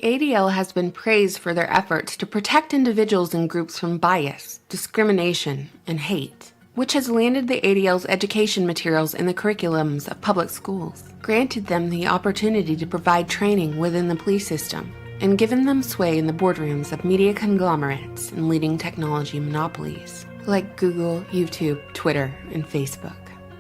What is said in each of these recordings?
ADL has been praised for their efforts to protect individuals and groups from bias, discrimination, and hate, which has landed the ADL's education materials in the curriculums of public schools, granted them the opportunity to provide training within the police system, and given them sway in the boardrooms of media conglomerates and leading technology monopolies, like Google, YouTube, Twitter, and Facebook.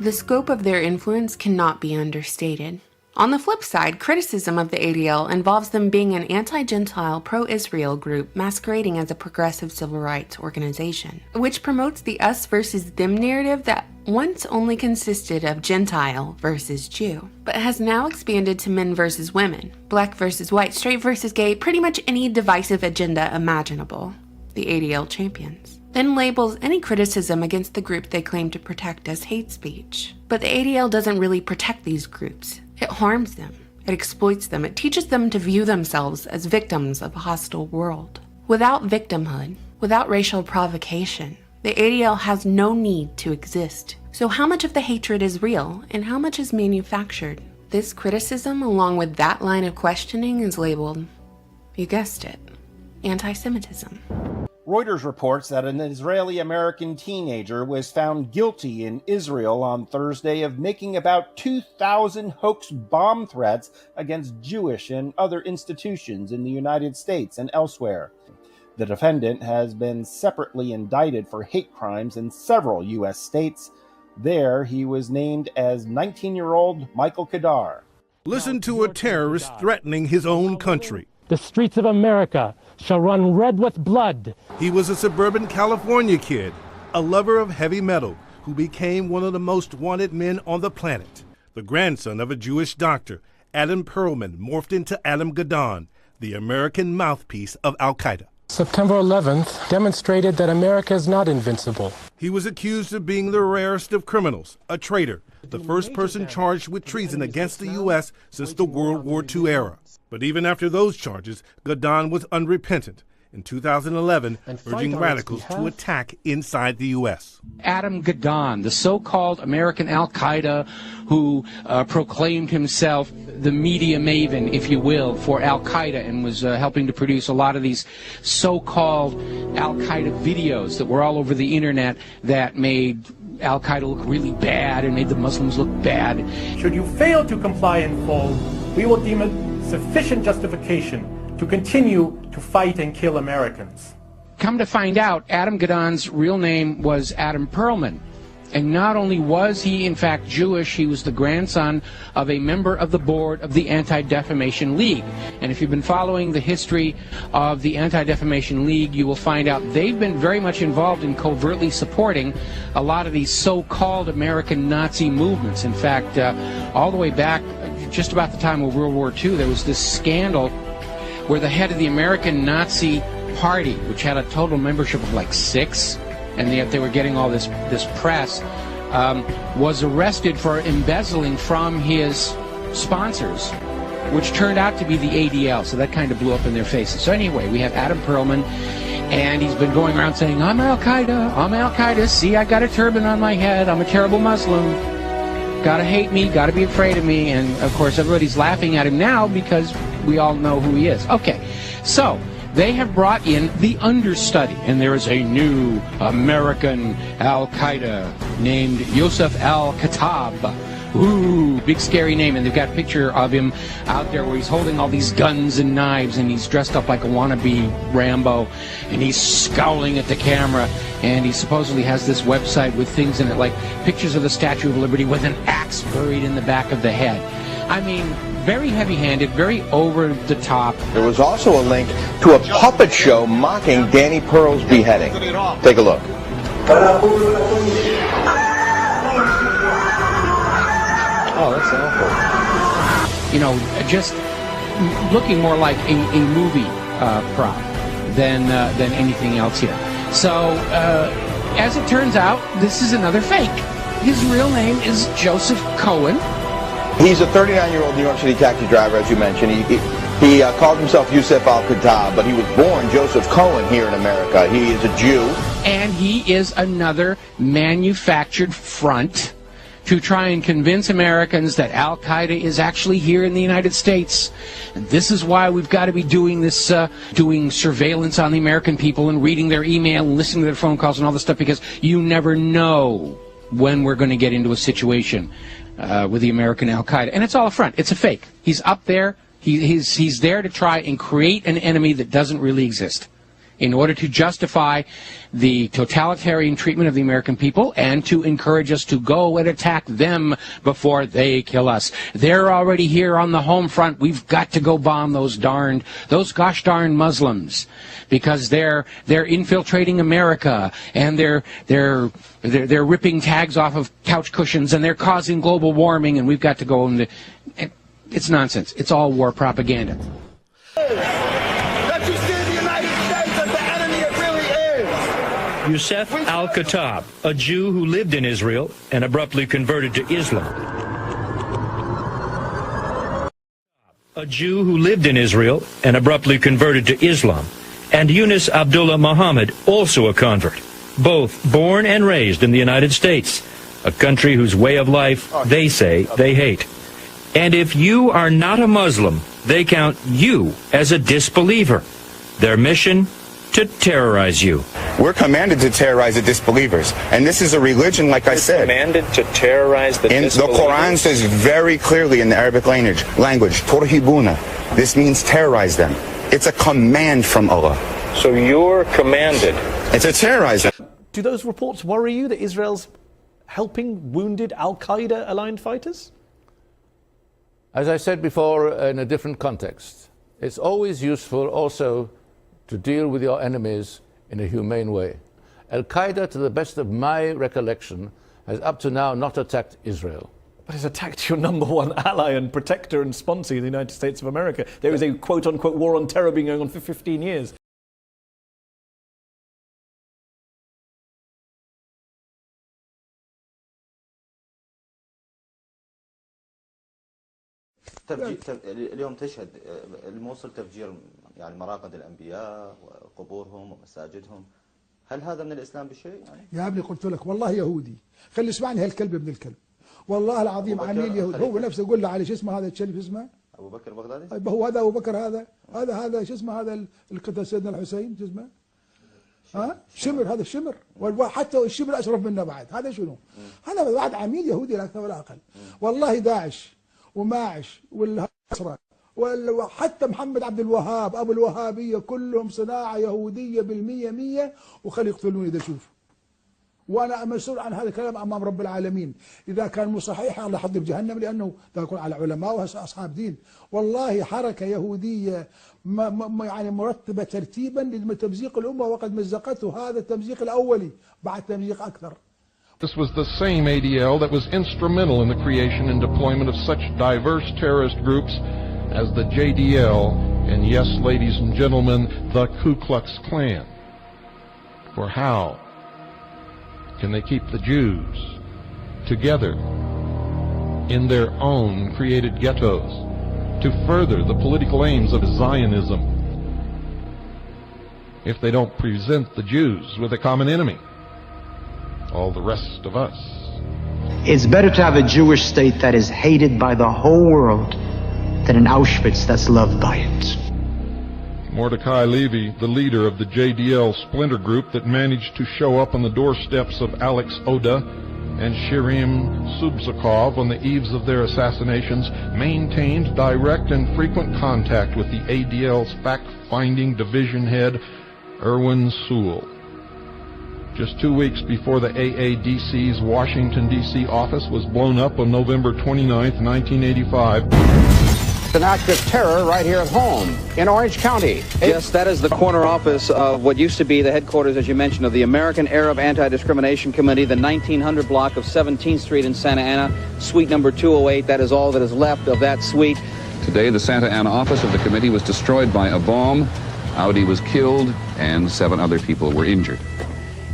The scope of their influence cannot be understated. On the flip side, criticism of the ADL involves them being an anti-Gentile, pro-Israel group masquerading as a progressive civil rights organization, which promotes the us versus them narrative that once only consisted of Gentile versus Jew, but has now expanded to men versus women, black versus white, straight versus gay, pretty much any divisive agenda imaginable. The ADL champions. Then labels any criticism against the group they claim to protect as hate speech. But the ADL doesn't really protect these groups. It harms them. It exploits them. It teaches them to view themselves as victims of a hostile world. Without victimhood, without racial provocation, the ADL has no need to exist. So how much of the hatred is real and how much is manufactured? This criticism, along with that line of questioning, is labeled, you guessed it, anti-Semitism. Reuters reports that an Israeli-American teenager was found guilty in Israel on Thursday of making about 2,000 hoax bomb threats against Jewish and other institutions in the United States and elsewhere. The defendant has been separately indicted for hate crimes in several U.S. states. There, he was named as 19-year-old Michael Kadar. Listen to a terrorist threatening his own country. The streets of America shall run red with blood. He was a suburban California kid, a lover of heavy metal, who became one of the most wanted men on the planet. The grandson of a Jewish doctor, Adam Perlman morphed into Adam Gadon, the American mouthpiece of Al-Qaeda. September 11th demonstrated that America is not invincible. He was accused of being the rarest of criminals, a traitor, the first person charged with treason against the U.S. since the World War II era. But even after those charges, Gadon was unrepentant. In 2011, urging radicals to attack inside the U.S. Adam Gadon, the so-called American Al-Qaeda who proclaimed himself the media maven, if you will, for Al-Qaeda and was helping to produce a lot of these so-called Al-Qaeda videos that were all over the internet that made Al-Qaeda look really bad and made the Muslims look bad. Should you fail to comply in full, we will deem it sufficient justification to continue to fight and kill Americans. Come to find out, Adam Gadon's real name was Adam Perlman. And not only was he, in fact, Jewish, he was the grandson of a member of the board of the Anti-Defamation League. And if you've been following the history of the Anti-Defamation League, you will find out they've been very much involved in covertly supporting a lot of these so-called American Nazi movements. In fact, all the way back, just about the time of World War II, there was this scandal where the head of the American Nazi Party, which had a total membership of like 6, and yet they were getting all this press, was arrested for embezzling from his sponsors, which turned out to be the ADL, so that kind of blew up in their faces. So anyway, we have Adam Perlman, and he's been going around saying, I'm Al-Qaeda, see, I got a turban on my head, I'm a terrible Muslim, gotta hate me, gotta be afraid of me, and of course everybody's laughing at him now because we all know who he is. Okay, so they have brought in the understudy, and there is a new American Al-Qaeda named Yosef Al-Khattab. Ooh, big scary name, and they've got a picture of him out there where he's holding all these guns and knives, and he's dressed up like a wannabe Rambo, and he's scowling at the camera, and he supposedly has this website with things in it, like pictures of the Statue of Liberty with an axe buried in the back of the head. I mean, very heavy-handed, very over-the-top. There was also a link to a puppet show mocking Danny Pearl's beheading. Take a look. Oh, that's awful. You know, just looking more like a movie prop than anything else here. So, as it turns out, this is another fake. His real name is Joseph Cohen. He's a 39-year-old New York City taxi driver, as you mentioned. He called himself Yosef Al-Khattab, but he was born Joseph Cohen here in America. He is a Jew. And he is another manufactured front to try and convince Americans that Al-Qaeda is actually here in the United States. And this is why we've got to be doing this, doing surveillance on the American people and reading their email and listening to their phone calls and all this stuff, because you never know when we're going to get into a situation with the American Al-Qaeda. And it's all a front. It's a fake. He's up there. He's there to try and create an enemy that doesn't really exist, in order to justify the totalitarian treatment of the American people and to encourage us to go and attack them before they kill us. They're already here on the home front. We've got to go bomb those gosh darn Muslims, because they're infiltrating America, and they're ripping tags off of couch cushions, and they're causing global warming, and we've got to go and it's nonsense. It's all war propaganda. Yusef al-Khattab, a Jew who lived in Israel and abruptly converted to Islam. A Jew who lived in Israel and abruptly converted to Islam. And Yunus Abdullah Muhammad, also a convert. Both born and raised in the United States, a country whose way of life they say they hate. And if you are not a Muslim, they count you as a disbeliever. Their mission? To terrorize you. We're commanded to terrorize the disbelievers. And this is a religion, like I said. Commanded to terrorize the disbelievers? The Quran says very clearly in the Arabic language, Turhibuna. This means terrorize them. It's a command from Allah. So you're commanded. It's a terrorize them. Do those reports worry you that Israel's helping wounded Al-Qaeda aligned fighters? As I said before, in a different context, it's always useful also to deal with your enemies in a humane way. Al-Qaeda, to the best of my recollection, has up to now not attacked Israel. But it's attacked your number one ally and protector and sponsor, the United States of America. There is a quote-unquote war on terror being going on for 15 years. اليوم تشهد الموصل تفجير يعني مراقد الأنبياء وقبورهم ومساجدهم. هل هذا من الإسلام بشيء؟ يعني؟ يا ابني قلت لك والله يهودي. خلي اسمعني هالكلب ابن الكلب. والله العظيم عميل يهود. هو نفسه يقول له علي شو اسمه هذا الشريف اسمه؟ أبو بكر بغدادي؟ هو هذا أبو بكر هذا شو اسمه هذا القتل سيدنا الحسين شو اسمه؟ ها؟ شمر هذا الشمر وحتى الشمر أشرف منه بعد. هذا شنو؟ هذا بعد عميل يهودي لا أكثر ولا أقل. والله داعش وماعش والنصرة وحتى محمد عبد الوهاب أبو الوهابية كلهم صناعة يهودية بالمية وخلي يقتلوني إذا شوف. وأنا مسؤول عن هذا الكلام أمام رب العالمين. إذا كان مو صحيح الله يحضر جهنم، لأنه يكون على علماء وأصحاب دين. والله حركة يهودية يعني مرتبة ترتيبا لتمزيق الأمة، وقد مزقته هذا التمزيق الأولي بعد تمزيق أكثر. This was the same ADL that was instrumental in the creation and deployment of such diverse terrorist groups as the JDL and, yes, ladies and gentlemen, the Ku Klux Klan. For how can they keep the Jews together in their own created ghettos to further the political aims of Zionism if they don't present the Jews with a common enemy? All the rest of us. It's better to have a Jewish state that is hated by the whole world than an Auschwitz that's loved by it. Mordecai Levy, the leader of the JDL splinter group that managed to show up on the doorsteps of Alex Oda and Shirim Subzakov on the eves of their assassinations, maintained direct and frequent contact with the ADL's fact-finding division head, Erwin Sewell. Just 2 weeks before the AADC's Washington, D.C. office was blown up on November 29, 1985. An act of terror right here at home in Orange County. Yes, that is the corner office of what used to be the headquarters, as you mentioned, of the American Arab Anti-Discrimination Committee, the 1900 block of 17th Street in Santa Ana, suite number 208. That is all that is left of that suite. Today, the Santa Ana office of the committee was destroyed by a bomb. Audi was killed, and 7 other people were injured.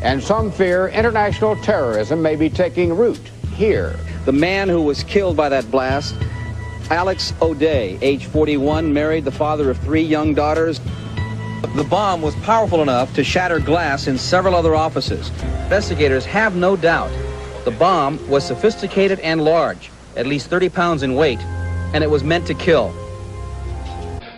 And some fear international terrorism may be taking root here. The man who was killed by that blast, Alex O'Day, age 41, married, the father of 3 young daughters. The bomb was powerful enough to shatter glass in several other offices. Investigators have no doubt The bomb was sophisticated and large, at least 30 pounds in weight, and it was meant to kill.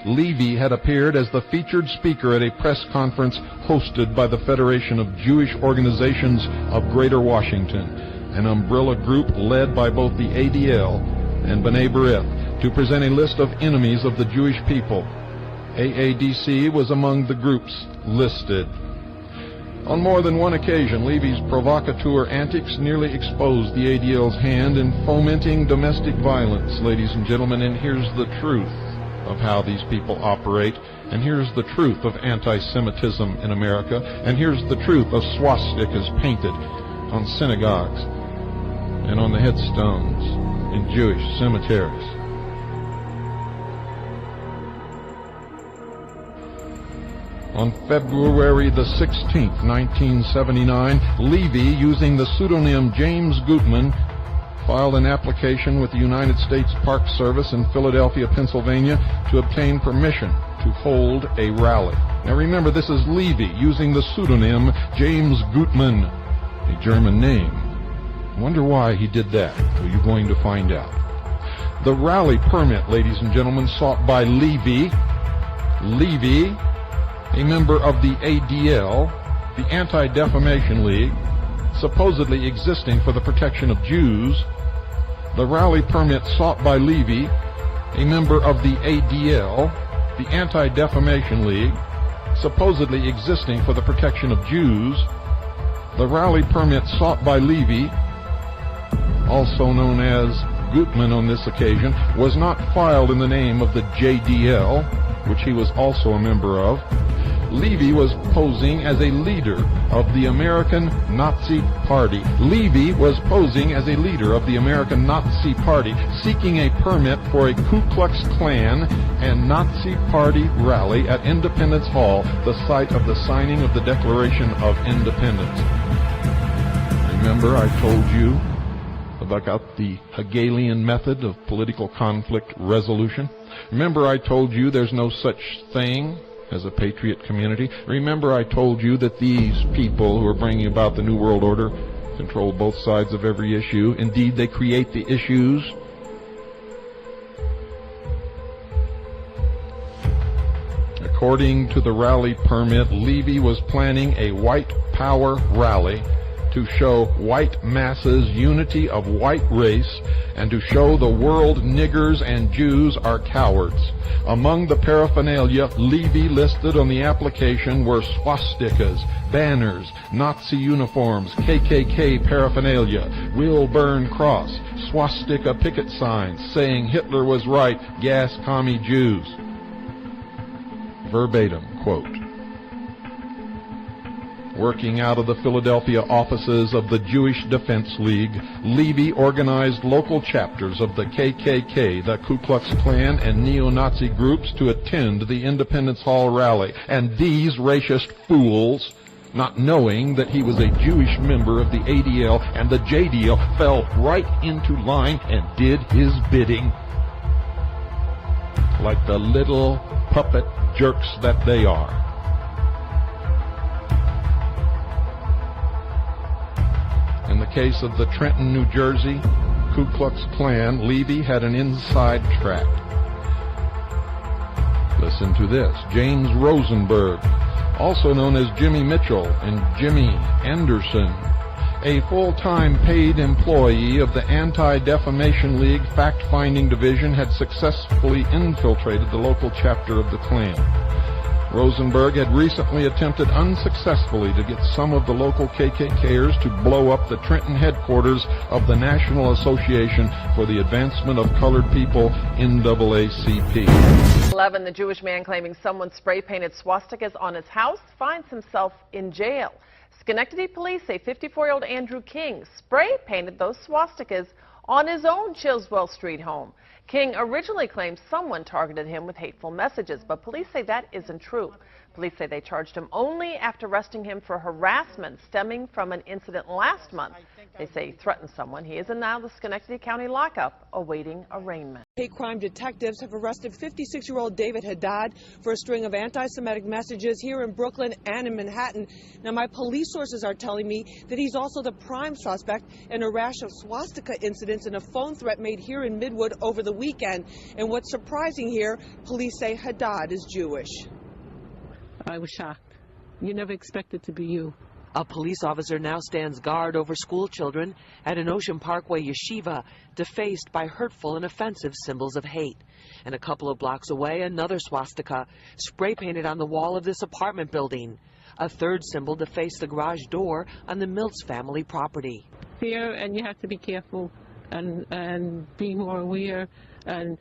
Levy had appeared as the featured speaker at a press conference hosted by the Federation of Jewish Organizations of Greater Washington, an umbrella group led by both the ADL and B'nai B'rith, to present a list of enemies of the Jewish people. AADC was among the groups listed. On more than one occasion, Levy's provocateur antics nearly exposed the ADL's hand in fomenting domestic violence, ladies and gentlemen, and here's the truth of how these people operate, and here's the truth of anti-Semitism in America, and here's the truth of swastikas painted on synagogues and on the headstones in Jewish cemeteries. On February the 16th, 1979, Levy, using the pseudonym James Gutman, filed an application with the United States Park Service in Philadelphia, Pennsylvania, to obtain permission to hold a rally. Now remember, this is Levy, using the pseudonym James Gutman, a German name. Wonder why he did that? Well, you're going to find out. The rally permit, ladies and gentlemen, sought by Levy, a member of the ADL, the Anti-Defamation League, supposedly existing for the protection of Jews. The rally permit sought by Levy, a member of the ADL, the Anti-Defamation League, supposedly existing for the protection of Jews. The rally permit sought by Levy, also known as Gutman on this occasion, was not filed in the name of the JDL, which he was also a member of. Levy was posing as a leader of the American Nazi Party. Levy was posing as a leader of the American Nazi Party, seeking a permit for a Ku Klux Klan and Nazi Party rally at Independence Hall, the site of the signing of the Declaration of Independence. Remember, I told you about the Hegelian method of political conflict resolution? Remember, I told you there's no such thing as a patriot community? Remember, I told you that these people who are bringing about the New World Order control both sides of every issue. Indeed, they create the issues. According to the rally permit, Levy was planning a white power rally to show white masses unity of white race and to show the world niggers and Jews are cowards. Among the paraphernalia Levy listed on the application were swastikas, banners, Nazi uniforms, KKK paraphernalia, Will Burn cross, swastika picket signs saying Hitler was right, gas commie Jews. Verbatim quote. Working out of the Philadelphia offices of the Jewish Defense League, Levy organized local chapters of the KKK, the Ku Klux Klan, and neo-Nazi groups to attend the Independence Hall rally. And these racist fools, not knowing that he was a Jewish member of the ADL and the JDL, fell right into line and did his bidding. Like the little puppet jerks that they are. In the case of the Trenton, New Jersey Ku Klux Klan, Levy had an inside track. Listen to this. James Rosenberg, also known as Jimmy Mitchell and Jimmy Anderson, a full-time paid employee of the Anti-Defamation League Fact-Finding Division, had successfully infiltrated the local chapter of the Klan. Rosenberg had recently attempted unsuccessfully to get some of the local KKKers to blow up the Trenton headquarters of the National Association for the Advancement of Colored People, NAACP. 11, the Jewish man claiming someone spray-painted swastikas on his house finds himself in jail. Schenectady police say 54-year-old Andrew King spray-painted those swastikas on his own Chilswell Street home. King originally claimed someone targeted him with hateful messages, but police say that isn't true. Police say they charged him only after arresting him for harassment stemming from an incident last month. They say he threatened someone. He is in now the Schenectady County lockup awaiting arraignment. Hate crime detectives have arrested 56-year-old David Haddad for a string of anti-Semitic messages here in Brooklyn and in Manhattan. Now, my police sources are telling me that he's also the prime suspect in a rash of swastika incidents and a phone threat made here in Midwood over the weekend. And what's surprising here, police say Haddad is Jewish. I was shocked. You never expected to be you. A police officer now stands guard over school children at an Ocean Parkway yeshiva, defaced by hurtful and offensive symbols of hate. And a couple of blocks away, another swastika, spray painted on the wall of this apartment building. A third symbol defaced the garage door on the Miltz family property. Fear, and you have to be careful and be more aware and,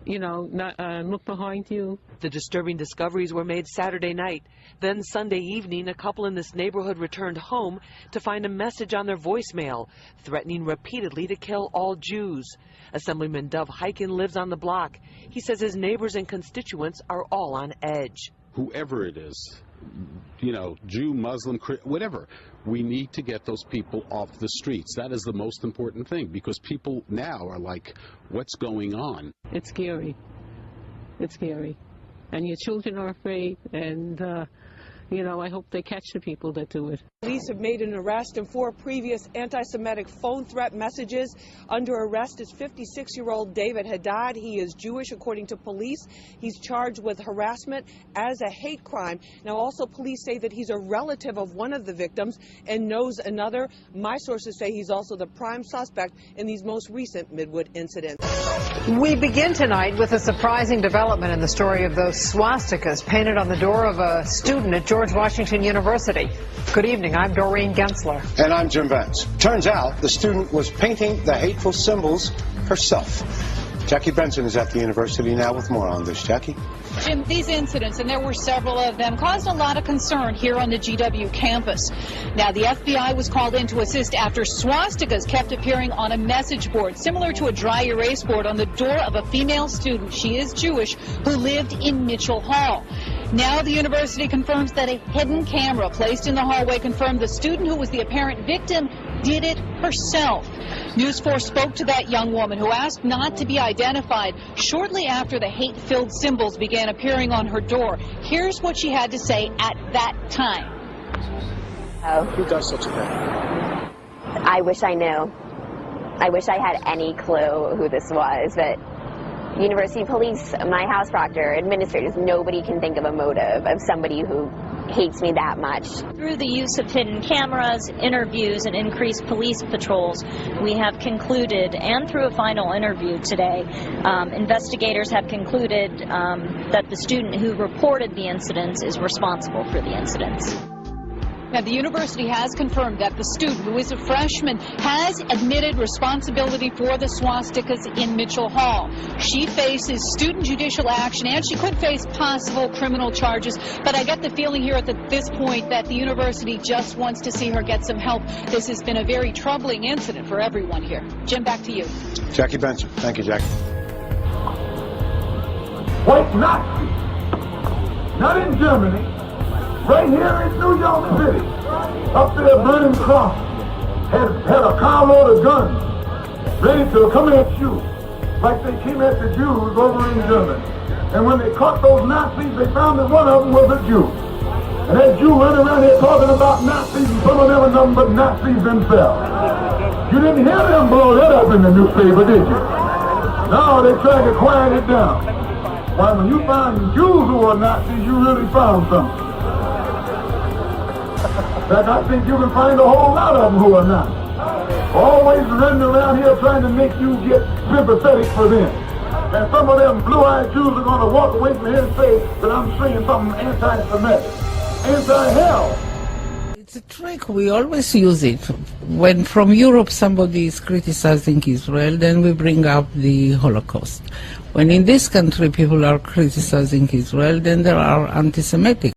you know, not look behind you. The disturbing discoveries were made Saturday night. Then Sunday evening, a couple in this neighborhood returned home to find a message on their voicemail threatening repeatedly to kill all Jews. Assemblyman Dov Hyken lives on the block. He says his neighbors and constituents are all on edge. Whoever it is, you know, Jew, Muslim, whatever, we need to get those people off the streets. That is the most important thing, because people now are like, what's going on? It's scary. It's scary. And your children are afraid, and, you know, I hope they catch the people that do it. Police have made an arrest in 4 previous anti-Semitic phone threat messages. Under arrest is 56-year-old David Haddad. He is Jewish, according to police. He's charged with harassment as a hate crime. Now, also, police say that he's a relative of one of the victims and knows another. My sources say he's also the prime suspect in these most recent Midwood incidents. We begin tonight with a surprising development in the story of those swastikas painted on the door of a student at George Washington University. Good evening, I'm Doreen Gensler. And I'm Jim Vance. Turns out the student was painting the hateful symbols herself. Jackie Benson is at the university now with more on this. Jackie? Jim, these incidents, and there were several of them, caused a lot of concern here on the GW campus. Now, the FBI was called in to assist after swastikas kept appearing on a message board, similar to a dry erase board, on the door of a female student, she is Jewish, who lived in Mitchell Hall. Now the university confirms that a hidden camera placed in the hallway confirmed the student who was the apparent victim did it herself. News 4 spoke to that young woman who asked not to be identified shortly after the hate-filled symbols began appearing on her door. Here's what she had to say at that time. Oh. Who does such a thing? I wish I knew. I wish I had any clue who this was, but university police, my house proctor, administrators, nobody can think of a motive of somebody who hates me that much. Through the use of hidden cameras, interviews, and increased police patrols, we have concluded, and through a final interview today, investigators have concluded that the student who reported the incidents is responsible for the incidents. Now, the university has confirmed that the student, who is a freshman, has admitted responsibility for the swastikas in Mitchell Hall. She faces student judicial action, and she could face possible criminal charges. But I get the feeling here at this point that the university just wants to see her get some help. This has been a very troubling incident for everyone here. Jim, back to you. Jackie Benson. Thank you, Jackie. White Nazis, not in Germany. Right here in New York City, up there, Burning Cross had a carload of guns ready to come at you, like they came at the Jews over in Germany. And when they caught those Nazis, they found that one of them was a Jew. And that Jew went around here talking about Nazis, and some of them are nothing but Nazis themselves. You didn't hear them blow that up in the newspaper, did you? No, they tried to quiet it down. Why, when you found Jews who were Nazis, you really found something. In fact, I think you can find a whole lot of them who are not. Always running around here trying to make you get sympathetic for them. And some of them blue-eyed Jews are going to walk away from here and say that I'm saying something anti-Semitic. Anti-hell. It's a trick. We always use it. When from Europe somebody is criticizing Israel, then we bring up the Holocaust. When in this country people are criticizing Israel, then there are anti-Semitic.